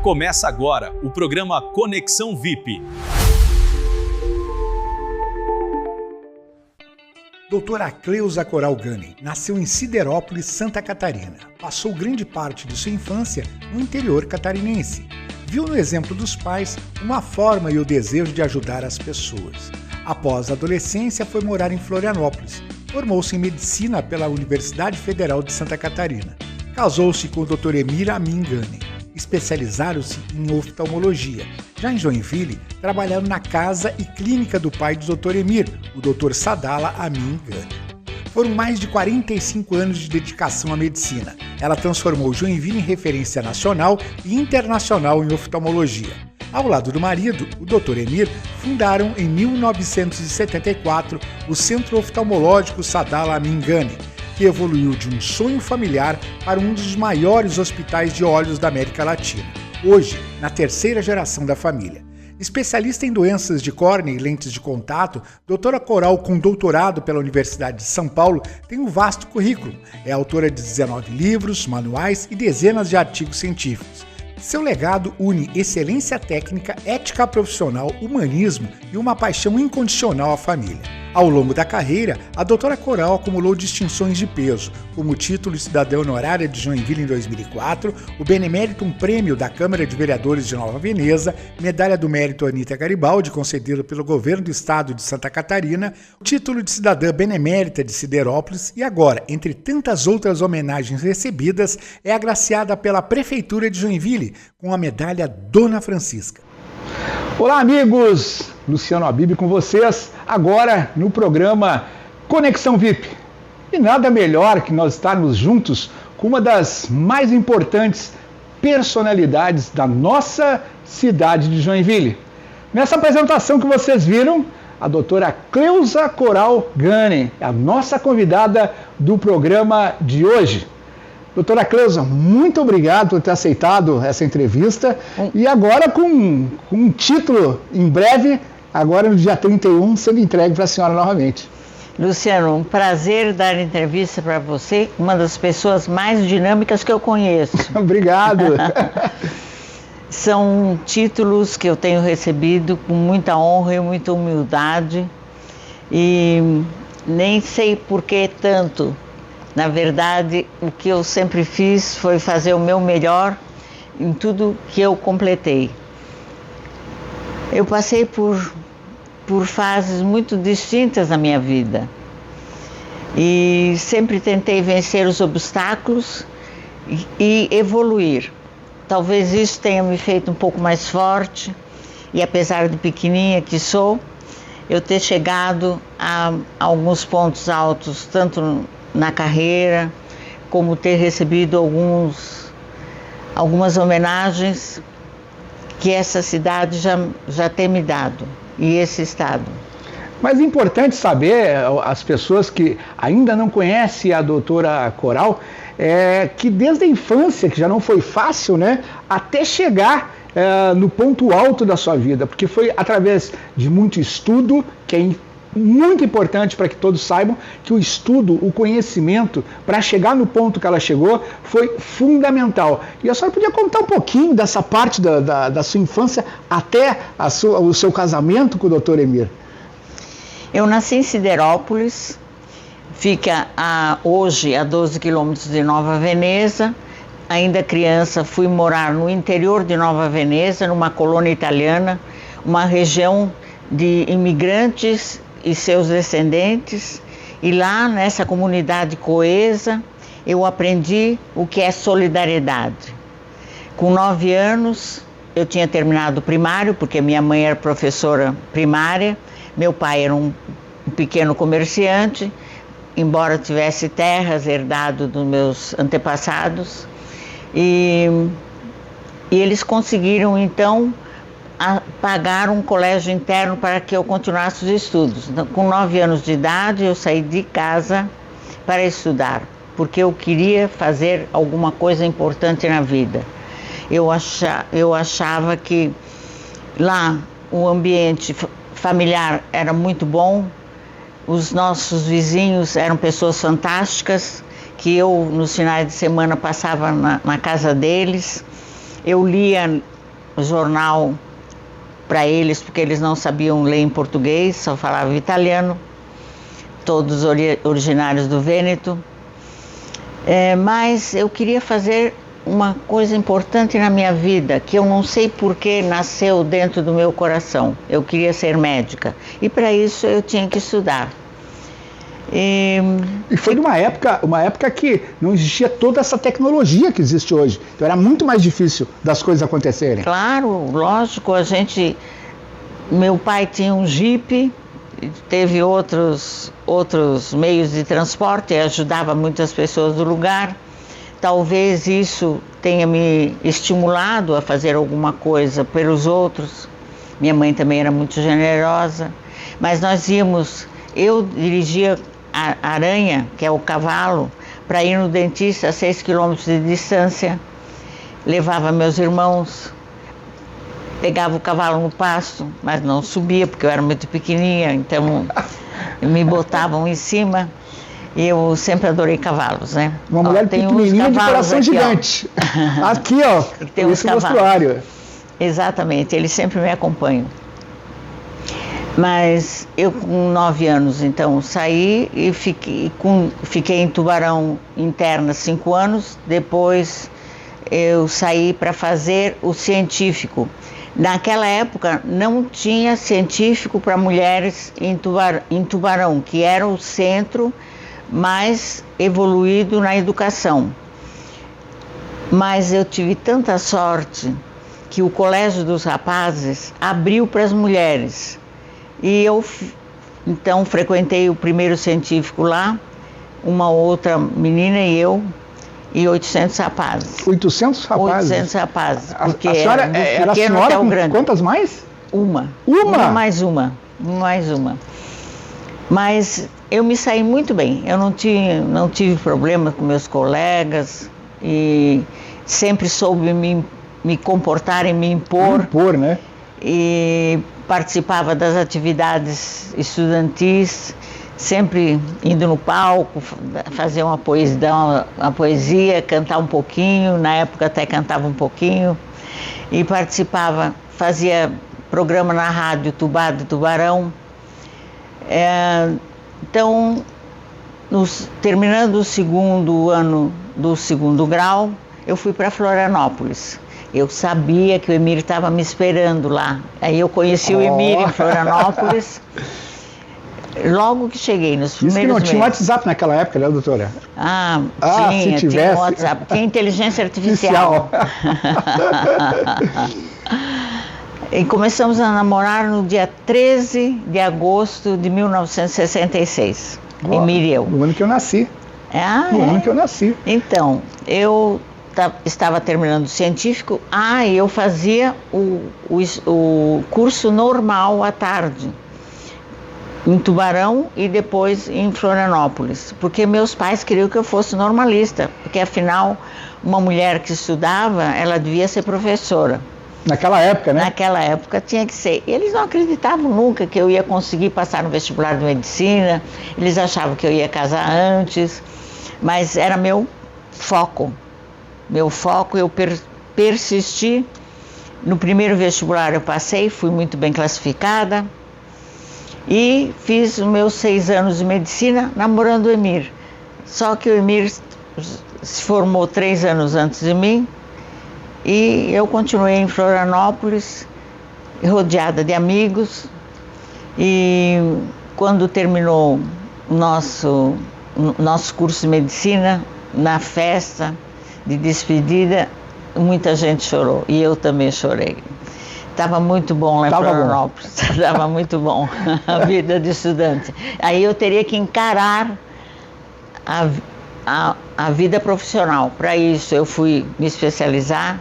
Começa agora o programa Conexão VIP. Doutora Cleusa Coral Gunning nasceu em Siderópolis, Santa Catarina. Passou grande parte de sua infância no interior catarinense. Viu no exemplo dos pais uma forma e o desejo de ajudar as pessoas. Após a adolescência, foi morar em Florianópolis. Formou-se em medicina pela Universidade Federal de Santa Catarina. Casou-se com o Dr. Emir Amin Gunning. Especializaram-se em oftalmologia. Já em Joinville, trabalharam na casa e clínica do pai do Dr. Emir, o Dr. Sadala Amin Gunning. Foram mais de 45 anos de dedicação à medicina. Ela transformou Joinville em referência nacional e internacional em oftalmologia. Ao lado do marido, o Dr. Emir, fundaram em 1974 o Centro Oftalmológico Sadala Amin Gunning, que evoluiu de um sonho familiar para um dos maiores hospitais de olhos da América Latina. Hoje, na terceira geração da família. Especialista em doenças de córnea e lentes de contato, doutora Coral, com doutorado pela Universidade de São Paulo, tem um vasto currículo. É autora de 19 livros, manuais e dezenas de artigos científicos. Seu legado une excelência técnica, ética profissional, humanismo e uma paixão incondicional à família. Ao longo da carreira, a doutora Coral acumulou distinções de peso, como o título de cidadã honorária de Joinville em 2004, o Benemérito, um prêmio da Câmara de Vereadores de Nova Veneza, medalha do mérito Anita Garibaldi, concedida pelo governo do estado de Santa Catarina, o título de cidadã benemérita de Siderópolis e agora, entre tantas outras homenagens recebidas, é agraciada pela Prefeitura de Joinville com a medalha Dona Francisca. Olá, amigos! Luciano Habib com vocês, agora no programa Conexão VIP. E nada melhor que nós estarmos juntos com uma das mais importantes personalidades da nossa cidade de Joinville. Nessa apresentação que vocês viram, a doutora Cleusa Coral Gunning, a nossa convidada do programa de hoje. Doutora Cleusa, muito obrigado por ter aceitado essa entrevista. E agora com um título em breve, agora no dia 31, sendo entregue para a senhora novamente. Luciano, um prazer dar entrevista para você, uma das pessoas mais dinâmicas que eu conheço. Obrigado. São títulos que eu tenho recebido com muita honra e muita humildade. E nem sei por que tanto. Na verdade, o que eu sempre fiz foi fazer o meu melhor em tudo que eu completei. Eu passei por fases muito distintas na minha vida e sempre tentei vencer os obstáculos e evoluir. Talvez isso tenha me feito um pouco mais forte e, apesar de pequenininha que sou, eu ter chegado a alguns pontos altos, tanto na carreira, como ter recebido algumas homenagens que essa cidade já tem me dado, e esse estado. Mas é importante saber, as pessoas que ainda não conhecem a doutora Coral, que desde a infância, que já não foi fácil, né, até chegar no ponto alto da sua vida, porque foi através de muito estudo, que é muito importante para que todos saibam que o estudo, o conhecimento, para chegar no ponto que ela chegou, foi fundamental. E a senhora podia contar um pouquinho dessa parte da sua infância até o seu casamento com o Dr. Emir? Eu nasci em Siderópolis, fica hoje a 12 quilômetros de Nova Veneza. Ainda criança fui morar no interior de Nova Veneza, numa colônia italiana, uma região de imigrantes e seus descendentes, e lá nessa comunidade coesa eu aprendi o que é solidariedade. Com 9 anos eu tinha terminado o primário, porque minha mãe era professora primária, meu pai era um pequeno comerciante, embora tivesse terras herdado dos meus antepassados, e eles conseguiram então pagar um colégio interno para que eu continuasse os estudos. Com 9 anos de idade, eu saí de casa para estudar, porque eu queria fazer alguma coisa importante na vida. Eu achava que lá o ambiente familiar era muito bom, os nossos vizinhos eram pessoas fantásticas, que eu, nos finais de semana, passava na casa deles. Eu lia jornal para eles, porque eles não sabiam ler em português, só falavam italiano, todos originários do Vêneto. Mas eu queria fazer uma coisa importante na minha vida, que eu não sei por que nasceu dentro do meu coração. Eu queria ser médica, e para isso eu tinha que estudar. E foi numa época que não existia toda essa tecnologia que existe hoje. Então era muito mais difícil das coisas acontecerem. Claro, lógico, meu pai tinha um jipe, teve outros meios de transporte, ajudava muitas pessoas do lugar. Talvez isso tenha me estimulado a fazer alguma coisa pelos outros. Minha mãe também era muito generosa, mas eu dirigia a Aranha, que é o cavalo, para ir no dentista a 6 quilômetros de distância, levava meus irmãos, pegava o cavalo no pasto, mas não subia porque eu era muito pequenininha, então me botavam em cima. E eu sempre adorei cavalos, né? Uma mulher pequenininha de coração aqui, gigante. Aqui, ó, tem uns mostruário. Exatamente, eles sempre me acompanham. Mas eu com 9 anos, então, saí e fiquei em Tubarão interna 5 anos. Depois eu saí para fazer o científico. Naquela época não tinha científico para mulheres em Tubarão, que era o centro mais evoluído na educação. Mas eu tive tanta sorte que o Colégio dos Rapazes abriu para as mulheres. E eu, então, frequentei o primeiro científico lá, uma outra menina e eu, e 800 rapazes. 800 rapazes? 800 rapazes, porque a senhora era a senhora até o com grande. Quantas mais? Uma. Uma? Uma mais uma. Mas eu me saí muito bem, eu não tive problema com meus colegas e sempre soube me comportar e me impor. Impor, né? E participava das atividades estudantis, sempre indo no palco, fazer uma poesia, cantar um pouquinho, na época até cantava um pouquinho, e participava, fazia programa na rádio Tubá de Tubarão. Então, terminando o segundo ano do segundo grau, eu fui para Florianópolis. Eu sabia que o Emir estava me esperando lá. Aí eu conheci o Emir em Florianópolis. Logo que cheguei, nos primeiros meses. Isso que não tinha WhatsApp naquela época, né, doutora? Tinha WhatsApp. Tinha inteligência artificial. E começamos a namorar no dia 13 de agosto de 1966. Emir e eu. No ano que eu nasci. No ano que eu nasci. Então, eu estava terminando o científico, e eu fazia o curso normal à tarde, em Tubarão e depois em Florianópolis, porque meus pais queriam que eu fosse normalista, porque afinal, uma mulher que estudava, ela devia ser professora. Naquela época, né? Naquela época tinha que ser. E eles não acreditavam nunca que eu ia conseguir passar no vestibular de medicina, eles achavam que eu ia casar antes, mas era meu foco. Eu persisti. No primeiro vestibular eu passei, fui muito bem classificada e fiz os meus 6 anos de medicina namorando o Emir. Só que o Emir se formou 3 anos antes de mim e eu continuei em Florianópolis, rodeada de amigos, e quando terminou o nosso curso de medicina, na festa de despedida, muita gente chorou e eu também chorei. Estava muito bom lá em Florianópolis, estava muito bom a vida de estudante. Aí eu teria que encarar a vida profissional. Para isso eu fui me especializar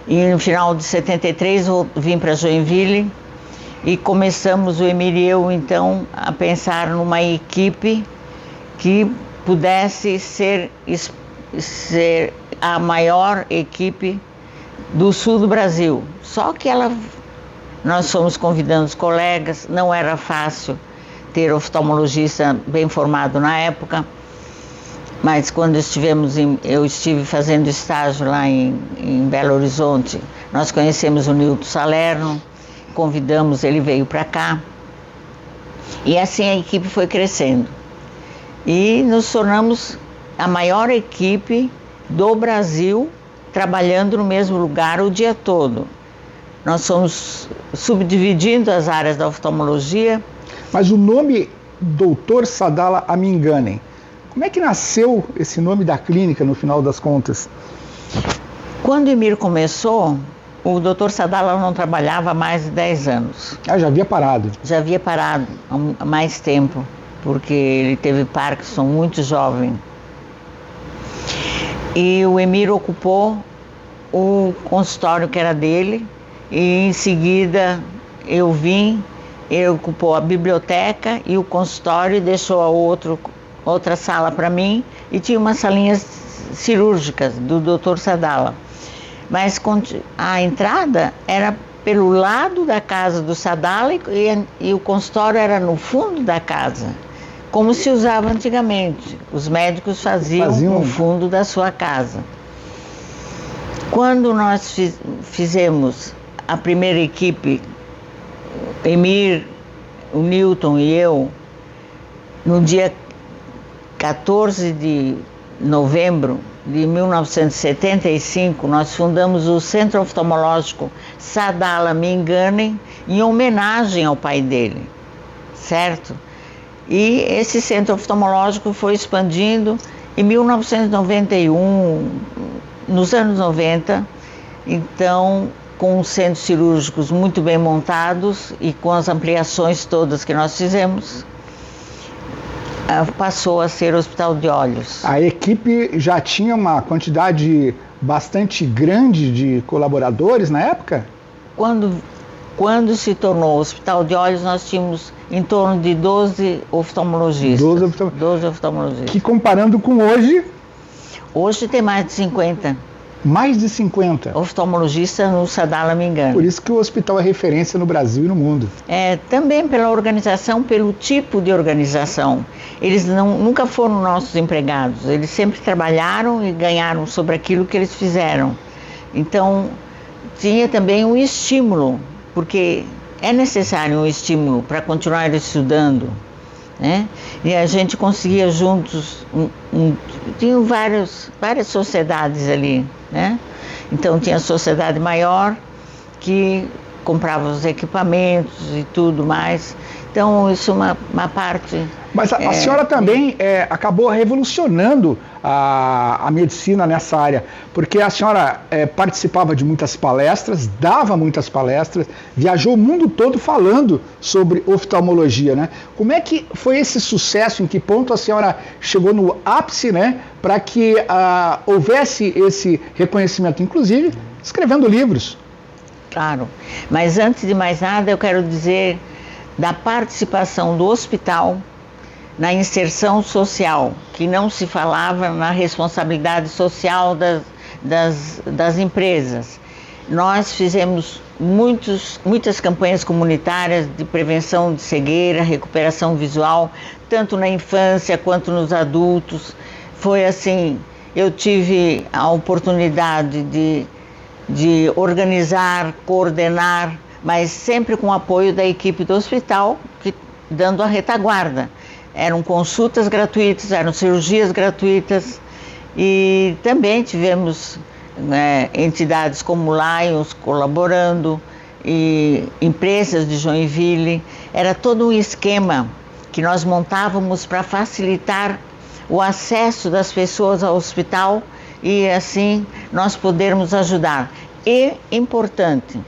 e no final de 73 eu vim para Joinville e começamos, o Emir e eu, então, a pensar numa equipe que pudesse ser a maior equipe do sul do Brasil. Só que nós fomos convidando os colegas, não era fácil ter oftalmologista bem formado na época. Mas quando eu estive fazendo estágio lá em Belo Horizonte, nós conhecemos o Nilton Salerno, convidamos, ele veio para cá. E assim a equipe foi crescendo. E nos tornamos a maior equipe do Brasil, trabalhando no mesmo lugar o dia todo. Nós fomos subdividindo as áreas da oftalmologia. Mas o nome Dr. Sadala Aminganen, como é que nasceu esse nome da clínica no final das contas? Quando o Emir começou, o Dr. Sadala não trabalhava há mais de 10 anos. Ah, já havia parado. Já havia parado há mais tempo, porque ele teve Parkinson muito jovem. E o Emir ocupou o consultório que era dele, e em seguida eu vim, ele ocupou a biblioteca e o consultório e deixou outra sala para mim, e tinha umas salinhas cirúrgicas do Dr. Sadala. Mas a entrada era pelo lado da casa do Sadala e o consultório era no fundo da casa, como se usava antigamente. Os médicos faziam no fundo da sua casa. Quando nós fizemos a primeira equipe, Emir, o Nilton e eu, no dia 14 de novembro de 1975, nós fundamos o Centro Oftalmológico Sadala Aminganen em homenagem ao pai dele, certo? E esse centro oftalmológico foi expandindo em 1991, nos anos 90, então com os centros cirúrgicos muito bem montados e com as ampliações todas que nós fizemos, passou a ser Hospital de Olhos. A equipe já tinha uma quantidade bastante grande de colaboradores na época? Quando se tornou Hospital de Olhos, nós tínhamos em torno de 12 oftalmologistas. 12 oftalmologistas. Que comparando com hoje... Hoje tem mais de 50. Mais de 50? Oftalmologistas no Sadala Aminganen. Por isso que o hospital é referência no Brasil e no mundo. Também pela organização, pelo tipo de organização. Eles nunca foram nossos empregados, eles sempre trabalharam e ganharam sobre aquilo que eles fizeram. Então, tinha também um estímulo, porque é necessário um estímulo para continuar estudando, né? E a gente conseguia juntos, tinham várias sociedades ali, né? Então tinha a sociedade maior que comprava os equipamentos e tudo mais. Então isso é uma parte... Mas a senhora também acabou revolucionando a medicina nessa área, porque a senhora participava de muitas palestras, dava muitas palestras, viajou o mundo todo falando sobre oftalmologia, né? Como é que foi esse sucesso, em que ponto a senhora chegou no ápice, né, para que houvesse esse reconhecimento, inclusive escrevendo livros? Claro, mas antes de mais nada eu quero dizer da participação do hospital na inserção social, que não se falava na responsabilidade social das empresas. Nós fizemos muitas campanhas comunitárias de prevenção de cegueira, recuperação visual, tanto na infância quanto nos adultos. Foi assim, eu tive a oportunidade de organizar, coordenar, mas sempre com o apoio da equipe do hospital, dando a retaguarda. Eram consultas gratuitas, eram cirurgias gratuitas, e também tivemos entidades como Lions colaborando, e empresas de Joinville. Era todo um esquema que nós montávamos para facilitar o acesso das pessoas ao hospital e assim nós podermos ajudar. E, importante,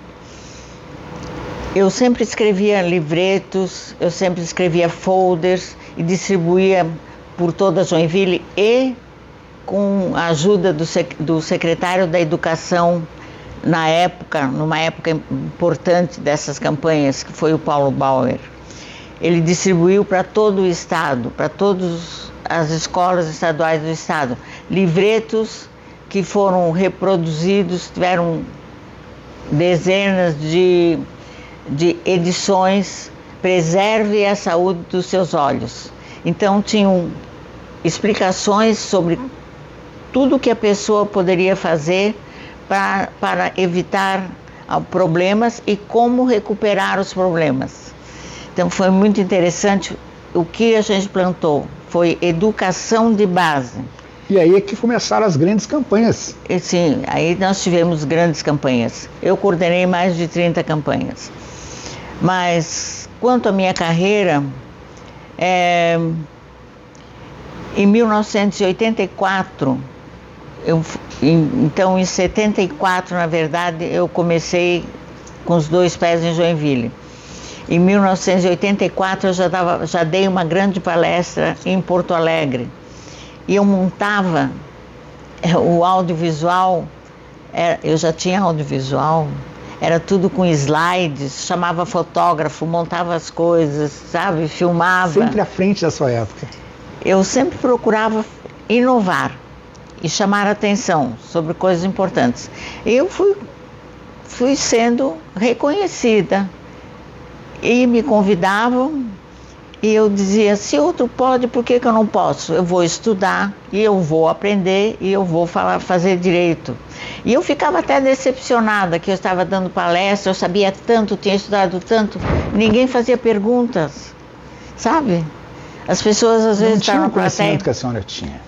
eu sempre escrevia livretos, eu sempre escrevia folders e distribuía por toda Joinville, e com a ajuda do secretário da Educação na época, numa época importante dessas campanhas, que foi o Paulo Bauer. Ele distribuiu para todo o estado, para todas as escolas estaduais do estado, livretos que foram reproduzidos, tiveram dezenas de edições. Preserve a saúde dos seus olhos. Então tinham explicações sobre tudo que a pessoa poderia fazer para evitar problemas e como recuperar os problemas. Então foi muito interessante. O que a gente plantou foi educação de base. E aí é que começaram as grandes campanhas. Sim, aí nós tivemos grandes campanhas. Eu coordenei mais de 30 campanhas. Mas quanto à minha carreira, em 1984, então em 74, na verdade, eu comecei com os 2 pés em Joinville. Em 1984 eu já dei uma grande palestra em Porto Alegre. E eu montava o audiovisual, eu já tinha audiovisual, era tudo com slides, chamava fotógrafo, montava as coisas, sabe, filmava. Sempre à frente da sua época. Eu sempre procurava inovar e chamar a atenção sobre coisas importantes. Eu fui sendo reconhecida e me convidavam e eu dizia, se outro pode, por que eu não posso? Eu vou estudar e eu vou aprender e eu vou fazer direito. E eu ficava até decepcionada que eu estava dando palestra, eu sabia tanto, tinha estudado tanto, ninguém fazia perguntas, sabe? As pessoas às vezes estavam na plateia. Não tinha o conhecimento que a senhora tinha.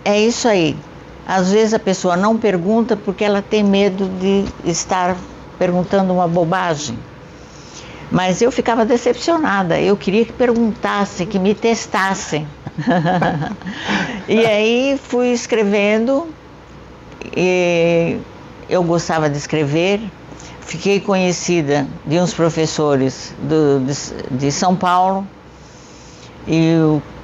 É isso aí. Às vezes a pessoa não pergunta porque ela tem medo de estar perguntando uma bobagem. Mas eu ficava decepcionada, eu queria que perguntassem, que me testassem. E aí fui escrevendo, e eu gostava de escrever, fiquei conhecida de uns professores de São Paulo, e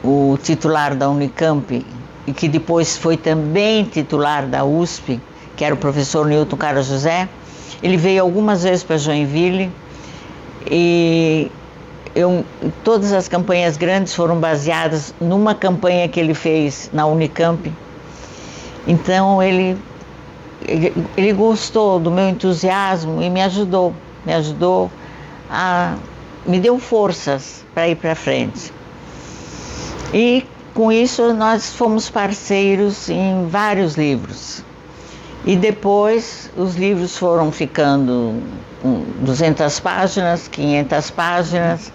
o titular da Unicamp, e que depois foi também titular da USP, que era o professor Newton Carlos José, ele veio algumas vezes para Joinville, e todas as campanhas grandes foram baseadas numa campanha que ele fez na Unicamp. Então ele gostou do meu entusiasmo e me deu forças para ir para frente. E com isso nós fomos parceiros em vários livros. E depois os livros foram ficando 200 páginas, 500 páginas.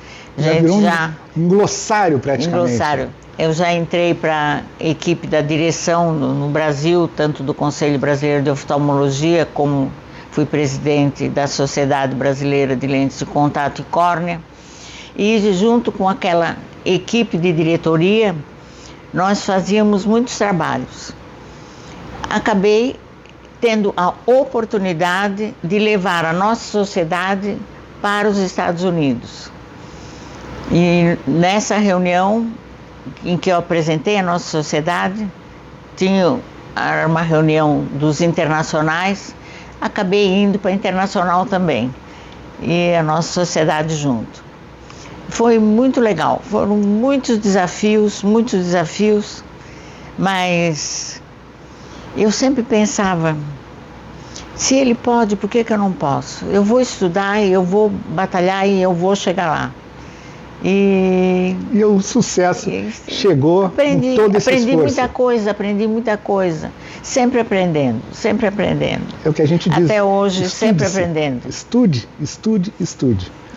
Um glossário praticamente. Um glossário. Eu já entrei para a equipe da direção no Brasil, tanto do Conselho Brasileiro de Oftalmologia, como fui presidente da Sociedade Brasileira de Lentes de Contato e Córnea. E junto com aquela equipe de diretoria, nós fazíamos muitos trabalhos. Acabei tendo a oportunidade de levar a nossa sociedade para os Estados Unidos. E nessa reunião em que eu apresentei a nossa sociedade, era uma reunião dos internacionais, acabei indo para a internacional também, e a nossa sociedade junto. Foi muito legal, foram muitos desafios, mas eu sempre pensava, se ele pode, por que eu não posso? Eu vou estudar, eu vou batalhar e eu vou chegar lá. E o sucesso chegou com todo esse esforço. Aprendi muita coisa, sempre aprendendo. É o que a gente diz. Até hoje, sempre aprendendo. Estude.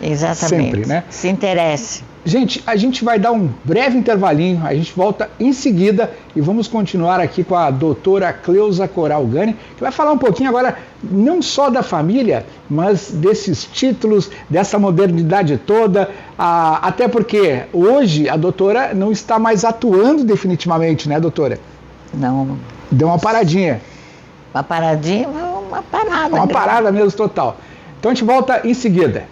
Exatamente. Sempre, né? Se interesse. Gente, a gente vai dar um breve intervalinho, a gente volta em seguida e vamos continuar aqui com a doutora Cleusa Coral Gani, que vai falar um pouquinho agora não só da família, mas desses títulos, dessa modernidade toda, até porque hoje a doutora não está mais atuando definitivamente, né, doutora? Não. Deu uma paradinha. Uma paradinha, uma parada. Uma parada mesmo, total. Então a gente volta em seguida.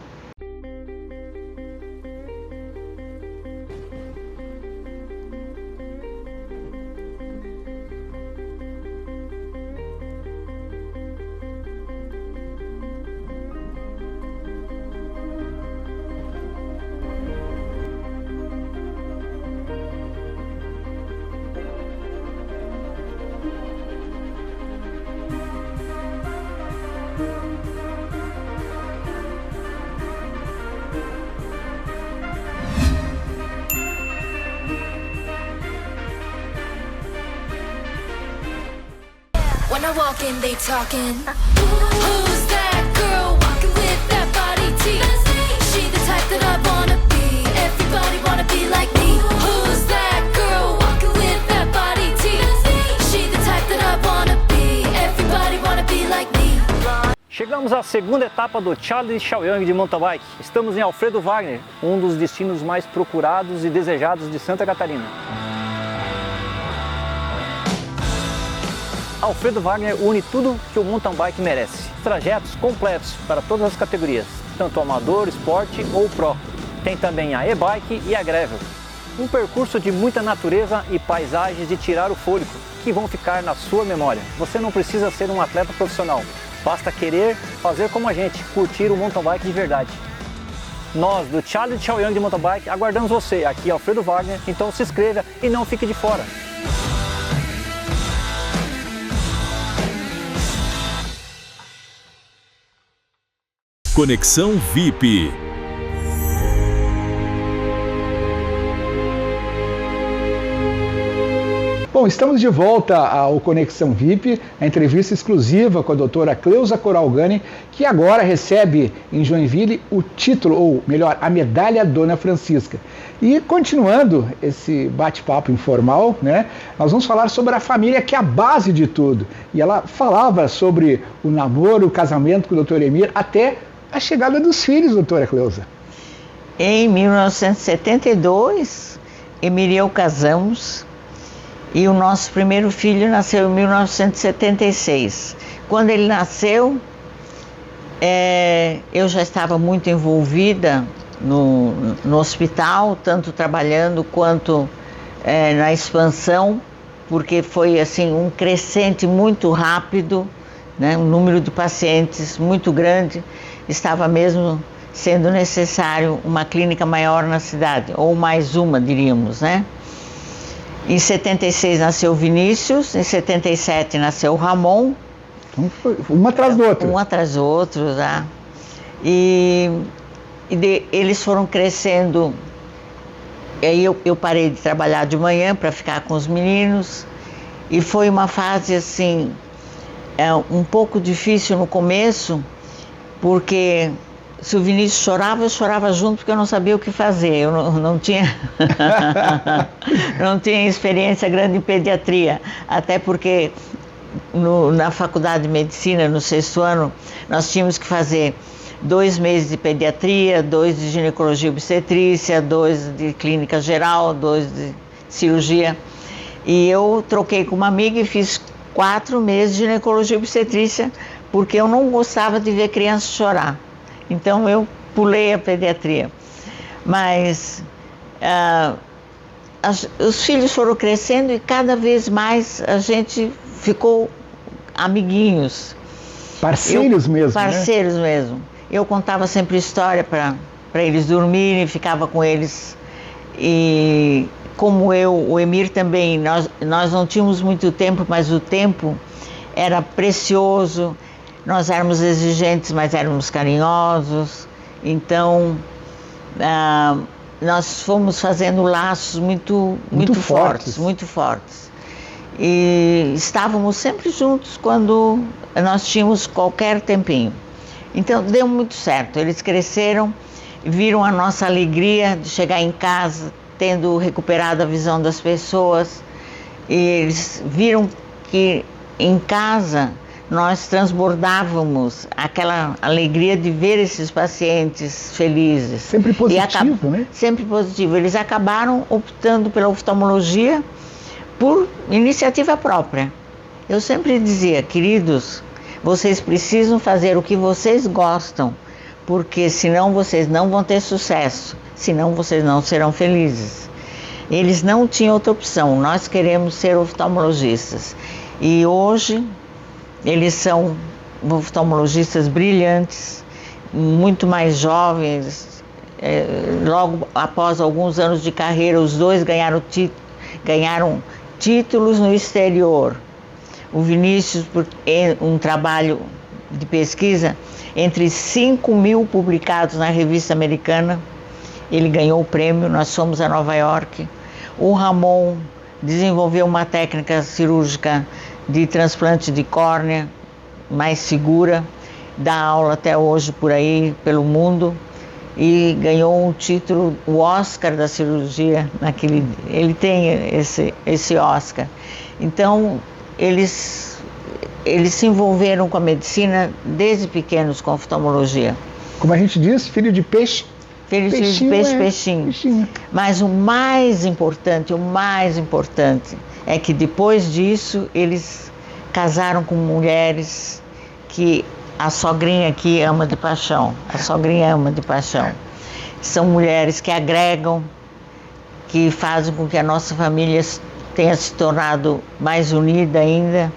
I walk in, they talking. Who's that girl walking with that body T? She the type that I wanna be. Everybody wanna be like me. Who's that girl walking with that body T? She the type that I wanna be. Everybody wanna be like me. Chegamos à segunda etapa do Charlie Chaoyang de mountain bike. Estamos em Alfredo Wagner, um dos destinos mais procurados e desejados de Santa Catarina. Alfredo Wagner une tudo que o mountain bike merece. Trajetos completos para todas as categorias, tanto amador, esporte ou pro. Tem também a e-bike e a gravel. Um percurso de muita natureza e paisagens de tirar o fôlego, que vão ficar na sua memória. Você não precisa ser um atleta profissional. Basta querer fazer como a gente, curtir o mountain bike de verdade. Nós, do Charlie Chaoyang de mountain bike, aguardamos você aqui em Alfredo Wagner, então se inscreva e não fique de fora. Conexão VIP. Bom, estamos de volta ao Conexão VIP, a entrevista exclusiva com a doutora Cleusa Coral Gunning, que agora recebe em Joinville o título, ou melhor, a medalha Dona Francisca. E continuando esse bate-papo informal, né, nós vamos falar sobre a família, que é a base de tudo. E ela falava sobre o namoro, o casamento com o doutor Emir, até a chegada dos filhos, doutora Cleusa. Em 1972, Emir e eu casamos. E o nosso primeiro filho nasceu em 1976. Quando ele nasceu, eu já estava muito envolvida no hospital, tanto trabalhando quanto na expansão, porque foi assim um crescente muito rápido, né? Um número de pacientes muito grande. Estava mesmo sendo necessário uma clínica maior na cidade, ou mais uma, diríamos, né? Em 76 nasceu Vinícius, em 77 nasceu Ramon. Um atrás do outro. Um atrás do outro, tá? Eles foram crescendo. E aí eu parei de trabalhar de manhã para ficar com os meninos. E foi uma fase assim, um pouco difícil no começo, porque se o Vinícius chorava, eu chorava junto, porque eu não sabia o que fazer. Eu não tinha não tinha experiência grande em pediatria, até porque na faculdade de medicina, no 6º ano, nós tínhamos que fazer 2 meses de pediatria, 2 de ginecologia e obstetrícia, 2 de clínica geral, 2 de cirurgia. E eu troquei com uma amiga e fiz 4 meses de ginecologia e obstetrícia, porque eu não gostava de ver criança chorar. Então eu pulei a pediatria. Mas os filhos foram crescendo e cada vez mais a gente ficou amiguinhos. Parceiros mesmo, Parceiros, né? Mesmo. Eu contava sempre história para eles dormirem, ficava com eles. E como o Emir também, nós não tínhamos muito tempo, mas o tempo era precioso. Nós éramos exigentes, mas éramos carinhosos. Então, nós fomos fazendo laços muito fortes, muito fortes. E estávamos sempre juntos quando nós tínhamos qualquer tempinho. Então, deu muito certo. Eles cresceram, viram a nossa alegria de chegar em casa, tendo recuperado a visão das pessoas. E eles viram que em casa nós transbordávamos aquela alegria de ver esses pacientes felizes. Sempre positivo, né? Sempre positivo. Eles acabaram optando pela oftalmologia por iniciativa própria. Eu sempre dizia, queridos, vocês precisam fazer o que vocês gostam, porque senão vocês não vão ter sucesso, senão vocês não serão felizes. Eles não tinham outra opção, nós queremos ser oftalmologistas. E hoje eles são oftalmologistas brilhantes, muito mais jovens. Logo após alguns anos de carreira, os dois ganharam títulos no exterior. O Vinícius, por um trabalho de pesquisa, entre 5.000 publicados na revista americana, ele ganhou o prêmio, nós fomos a Nova York. O Ramon desenvolveu uma técnica cirúrgica de transplante de córnea, mais segura, dá aula até hoje por aí, pelo mundo, e ganhou um título, o Oscar da cirurgia, ele tem esse Oscar. Então, eles se envolveram com a medicina desde pequenos com a oftalmologia. Como a gente diz, filho de peixe. Filho de peixe, peixinho. Mas o mais importante é que depois disso eles casaram com mulheres que a sogrinha aqui ama de paixão. São mulheres que agregam, que fazem com que a nossa família tenha se tornado mais unida ainda.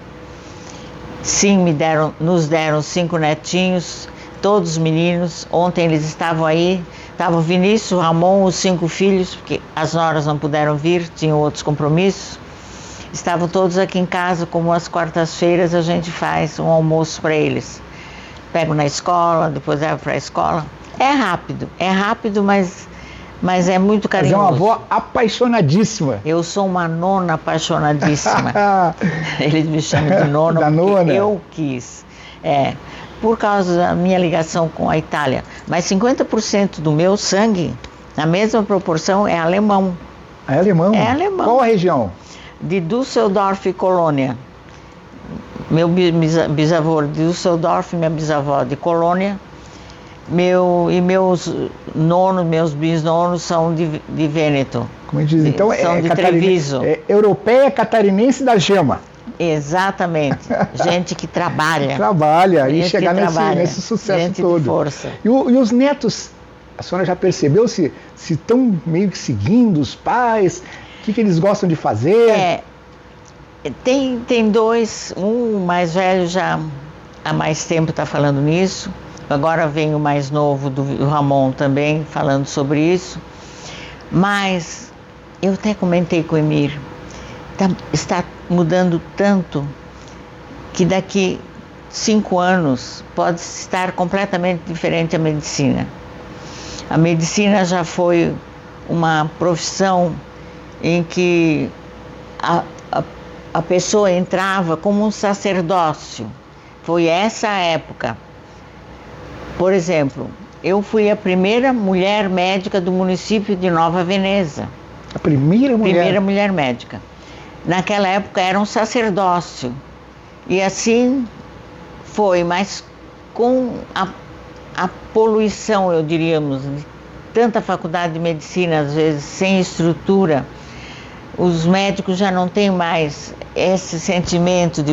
Sim, nos deram 5 netinhos, todos meninos. Ontem eles estavam aí, estavam Vinícius, Ramon, os 5 filhos, porque as noras não puderam vir, tinham outros compromissos. Estavam todos aqui em casa, como às quartas-feiras a gente faz um almoço para eles. Pego na escola, depois levo para a escola. É rápido, mas é muito carinhoso. Mas é uma avó apaixonadíssima. Eu sou uma nona apaixonadíssima. Eles me chamam de nona da porque nona. Eu quis. Por causa da minha ligação com a Itália. Mas 50% do meu sangue, na mesma proporção, é alemão. É alemão? É alemão. Qual a região? De Düsseldorf e Colônia. Meu bisavô de Düsseldorf, minha bisavó de Colônia. Meus bisnonos são de Vêneto. Como diz, então são de Treviso. É europeia catarinense da gema. Exatamente. Gente que trabalha. E chegar nesse sucesso gente todo. De força. E os netos, a senhora já percebeu se estão meio que seguindo os pais? O que eles gostam de fazer? Tem 2, um mais velho já há mais tempo está falando nisso. Agora vem o mais novo, do Ramon também, falando sobre isso. Mas eu até comentei com o Emir, está mudando tanto que daqui 5 anos pode estar completamente diferente a medicina. A medicina já foi uma profissão em que a pessoa entrava como um sacerdócio. Foi essa a época. Por exemplo, eu fui a primeira mulher médica do município de Nova Veneza. A primeira mulher? Primeira mulher médica. Naquela época era um sacerdócio. E assim foi, mas com a poluição, eu diríamos, de tanta faculdade de medicina, às vezes sem estrutura, os médicos já não têm mais esse sentimento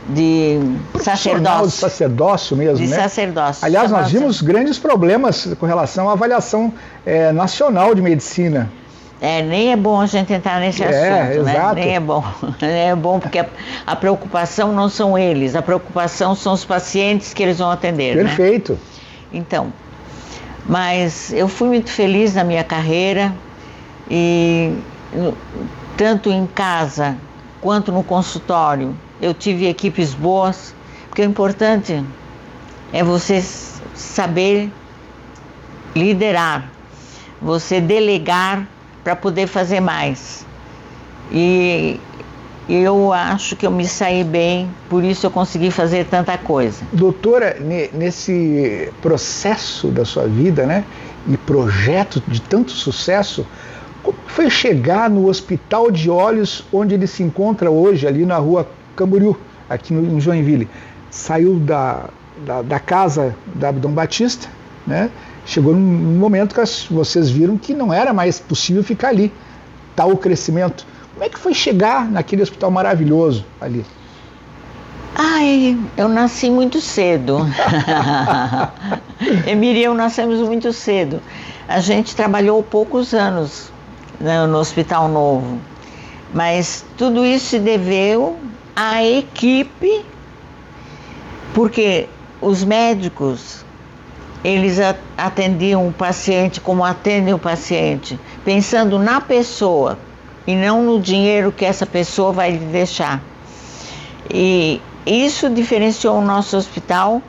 de sacerdócio. De sacerdócio mesmo, de né? sacerdócio. Aliás, nós vimos grandes problemas com relação à avaliação nacional de medicina. Nem é bom a gente entrar nesse assunto, né? Exato. Nem é bom. Nem é bom porque a preocupação não são eles, a preocupação são os pacientes que eles vão atender. Perfeito. Né? Então, mas eu fui muito feliz na minha carreira e tanto em casa quanto no consultório eu tive equipes boas, porque o importante é você saber liderar, você delegar para poder fazer mais. E eu acho que eu me saí bem, por isso eu consegui fazer tanta coisa. Doutora, nesse processo da sua vida, né, e projeto de tanto sucesso, como foi chegar no Hospital de Olhos, onde ele se encontra hoje, ali na rua Camboriú, aqui em Joinville? Saiu da casa da Dom Batista, né? Chegou num momento que vocês viram que não era mais possível ficar ali, tal o crescimento. Como é que foi chegar naquele hospital maravilhoso ali? Eu nasci muito cedo. Emir e eu nascemos muito cedo. A gente trabalhou poucos anos no Hospital Novo, mas tudo isso se deveu à equipe, porque os médicos, eles atendiam o paciente como atendem o paciente, pensando na pessoa e não no dinheiro que essa pessoa vai lhe deixar. E isso diferenciou o nosso hospital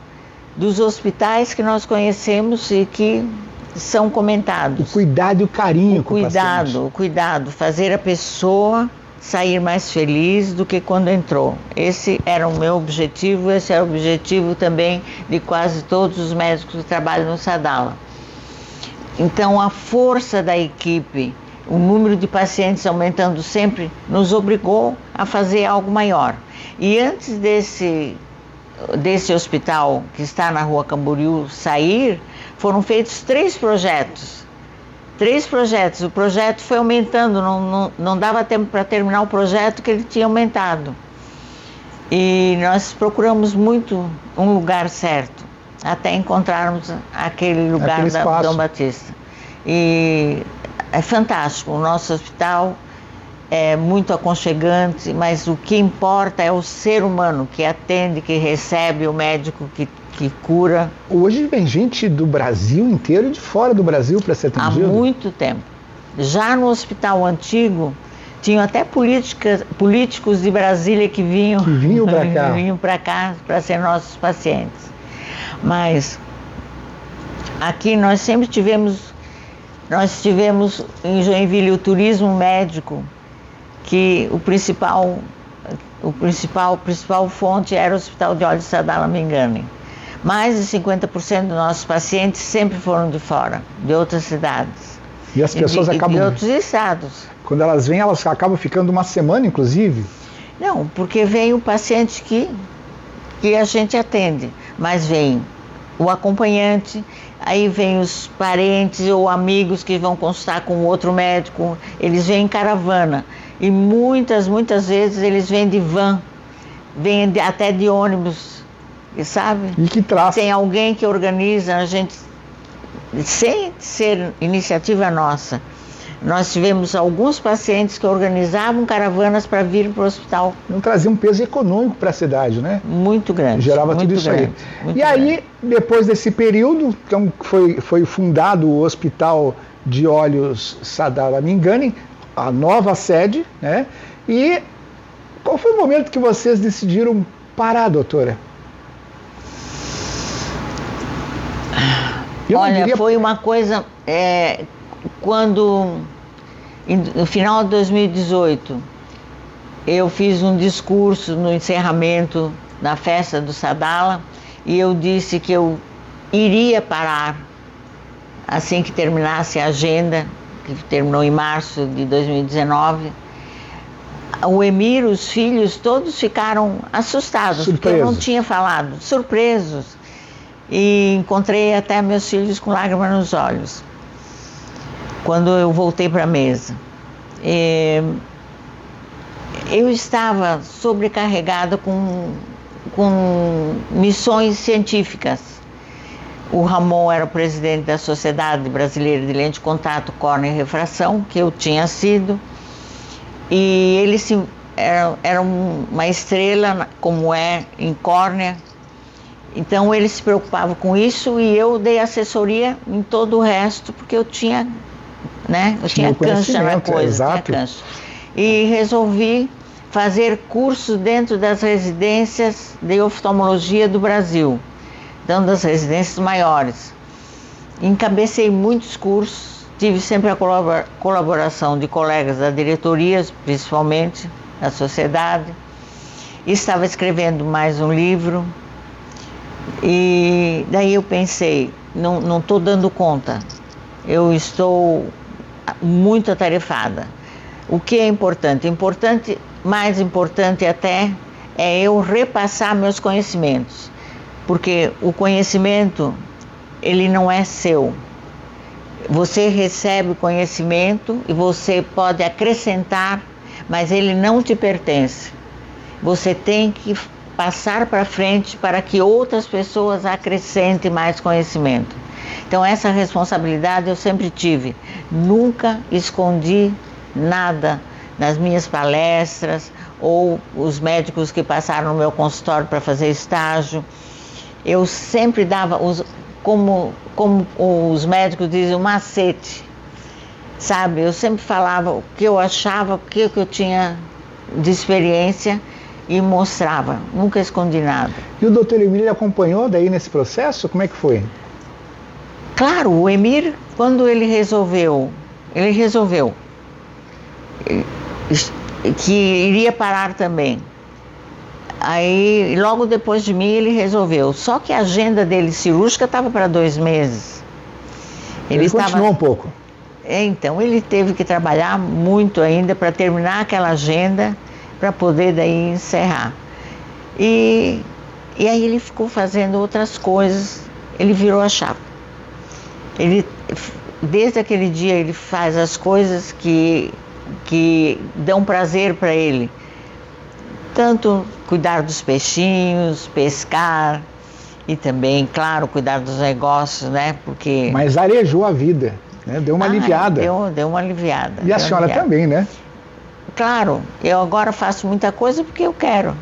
dos hospitais que nós conhecemos e que são comentados. O cuidado e o carinho com o paciente. O cuidado, fazer a pessoa sair mais feliz do que quando entrou. Esse era o meu objetivo, esse é o objetivo também de quase todos os médicos que trabalham no Sadala. Então, a força da equipe, o número de pacientes aumentando sempre, nos obrigou a fazer algo maior. E antes desse hospital que está na Rua Camboriú sair, foram feitos 3 projetos. 3 projetos. O projeto foi aumentando, não dava tempo para terminar o projeto que ele tinha aumentado. E nós procuramos muito um lugar certo, até encontrarmos aquele lugar da Dom Batista. E é fantástico, o nosso hospital é muito aconchegante, mas o que importa é o ser humano que atende, que recebe, o médico que cura. Hoje vem gente do Brasil inteiro e de fora do Brasil para ser atendido? Há muito tempo. Já no hospital antigo, tinham até políticos de Brasília que vinham para cá para ser nossos pacientes. Mas aqui nós tivemos em Joinville o turismo médico, que a principal fonte era o Hospital de Olhos Sadala Mingani. Mais de 50% dos nossos pacientes sempre foram de fora, de outras cidades. E as pessoas acabam... de outros estados. Quando elas vêm, elas acabam ficando uma semana, inclusive? Não, porque vem o paciente que a gente atende, mas vem o acompanhante, aí vem os parentes ou amigos que vão consultar com outro médico, eles vêm em caravana. E muitas vezes eles vêm de van, vêm até de ônibus, sabe? E que traz. Tem alguém que organiza, a gente, sem ser iniciativa nossa. Nós tivemos alguns pacientes que organizavam caravanas para vir para o hospital. Não trazia um peso econômico para a cidade, né? Muito grande. Gerava tudo isso aí. E aí, depois desse período, então, foi fundado o Hospital de Olhos Sadala Mingani, a nova sede, né? E qual foi o momento que vocês decidiram parar, doutora? Olha, foi uma coisa... quando, no final de 2018, eu fiz um discurso no encerramento da festa do Sadala e eu disse que eu iria parar assim que terminasse a agenda, que terminou em março de 2019. O Emir, os filhos, todos ficaram assustados, porque eu não tinha falado, surpresos. E encontrei até meus filhos com lágrimas nos olhos quando eu voltei para a mesa. Eu estava sobrecarregada com missões científicas. O Ramon era o presidente da Sociedade Brasileira de Lente de Contato, Córnea e Refração, que eu tinha sido, e ele era uma estrela, como é em córnea. Então ele se preocupava com isso e eu dei assessoria em todo o resto, porque eu tinha, né? Eu tinha cancha na coisa, tinha cancha. E resolvi fazer cursos dentro das residências de oftalmologia do Brasil, então das residências maiores. Encabecei muitos cursos, tive sempre a colaboração de colegas da diretoria, principalmente da sociedade. Estava escrevendo mais um livro. E daí eu pensei, não estou dando conta, eu estou muito atarefada. O que é importante? Mais importante até, é eu repassar meus conhecimentos, porque o conhecimento, ele não é seu. Você recebe o conhecimento e você pode acrescentar, mas ele não te pertence. Você tem que passar para frente para que outras pessoas acrescentem mais conhecimento. Então essa responsabilidade eu sempre tive. Nunca escondi nada nas minhas palestras ou os médicos que passaram no meu consultório para fazer estágio. Eu sempre dava, como os médicos dizem, um macete, sabe? Eu sempre falava o que eu achava, o que eu tinha de experiência, e mostrava, nunca escondi nada. E o doutor Emir acompanhou daí nesse processo? Como é que foi? Claro, o Emir, quando ele resolveu que iria parar também. Aí, logo depois de mim, ele resolveu. Só que a agenda dele cirúrgica estava para 2 meses. Ele continuou um pouco. Então, ele teve que trabalhar muito ainda para terminar aquela agenda, para poder daí encerrar. E aí ele ficou fazendo outras coisas, ele virou a chave. Desde aquele dia, ele faz as coisas que dão prazer para ele. Tanto cuidar dos peixinhos, pescar e também, claro, cuidar dos negócios, né? Porque... Mas arejou a vida, né? Deu uma aliviada. Deu uma aliviada. E a senhora também, né? Claro, eu agora faço muita coisa porque eu quero.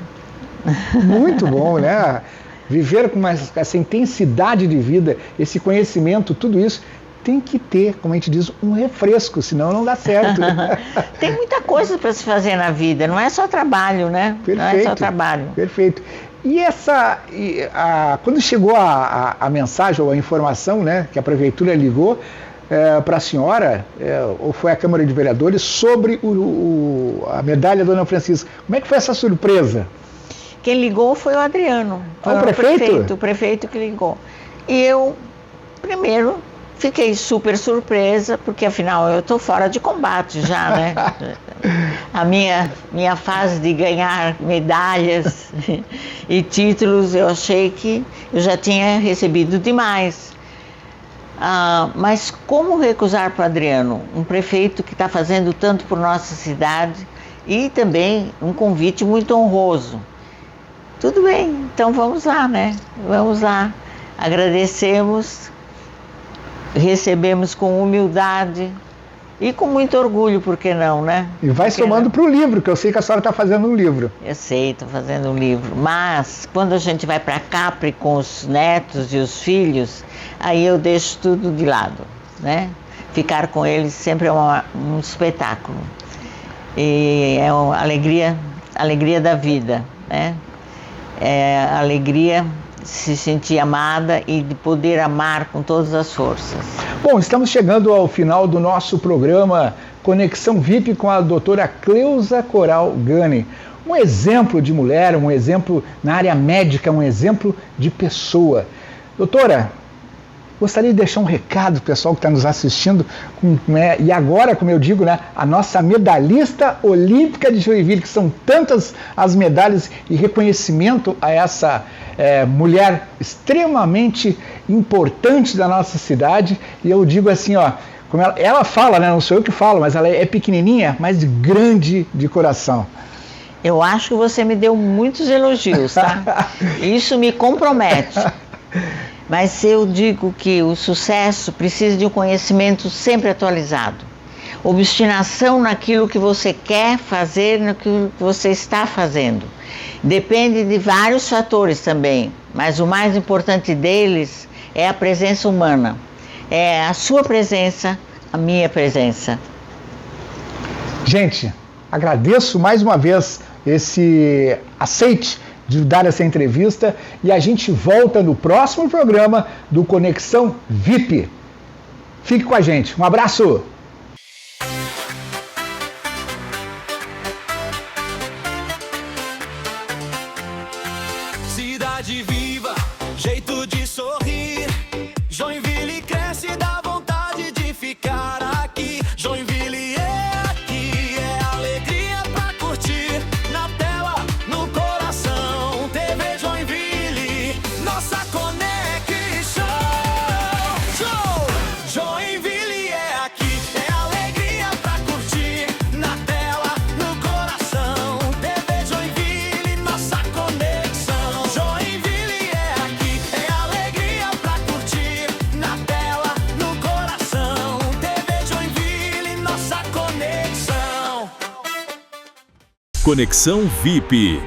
Muito bom, né? Viver com essa intensidade de vida, esse conhecimento, tudo isso tem que ter, como a gente diz, um refresco, senão não dá certo. Tem muita coisa para se fazer na vida, não é só trabalho, né? Perfeito, não é só trabalho. Perfeito. E quando chegou a mensagem ou a informação, né, que a prefeitura ligou para a senhora, ou foi a Câmara de Vereadores, sobre a medalha Dona Francisca, como é que foi essa surpresa? Quem ligou foi o Adriano. Foi o prefeito? O prefeito que ligou. E eu, primeiro, fiquei super surpresa, porque afinal eu estou fora de combate já, né? A minha fase de ganhar medalhas e títulos, eu achei que eu já tinha recebido demais. Mas como recusar para o Adriano, um prefeito que está fazendo tanto por nossa cidade e também um convite muito honroso? Tudo bem, então vamos lá, né? Vamos lá. Agradecemos, recebemos com humildade e com muito orgulho, por que não, né? E vai somando para o livro, que eu sei que a senhora está fazendo um livro. Eu sei, estou fazendo um livro. Mas quando a gente vai para Capri com os netos e os filhos, aí eu deixo tudo de lado, né? Ficar com eles sempre é um espetáculo. E é uma alegria da vida, né? É a alegria de se sentir amada e de poder amar com todas as forças. Bom, estamos chegando ao final do nosso programa Conexão VIP com a doutora Cleusa Coral Gani. Um exemplo de mulher, um exemplo na área médica, um exemplo de pessoa. Doutora, gostaria de deixar um recado pro pessoal que está nos assistindo, né? E agora, como eu digo, né, a nossa medalhista olímpica de Joinville, que são tantas as medalhas e reconhecimento a essa mulher extremamente importante da nossa cidade. E eu digo assim, ó, como ela fala, né, não sou eu que falo, mas ela é pequenininha, mas grande de coração. Eu acho que você me deu muitos elogios, tá? Isso me compromete. Mas eu digo que o sucesso precisa de um conhecimento sempre atualizado. Obstinação naquilo que você quer fazer, naquilo que você está fazendo. Depende de vários fatores também, mas o mais importante deles é a presença humana. É a sua presença, a minha presença. Gente, agradeço mais uma vez esse aceite de dar essa entrevista e a gente volta no próximo programa do Conexão VIP. Fique com a gente. Um abraço! Cidade viva, jeito de sorrir. Joinville cresce, dá vontade de ficar aqui. Joinville é aqui, é alegria pra curtir. Na tela, no coração, TV Joinville, nossa conexão. Show! Joinville é aqui, é alegria pra curtir. Na tela, no coração, TV Joinville, nossa conexão. Joinville é aqui, é alegria pra curtir. Na tela, no coração, TV Joinville, nossa conexão. Conexão VIP.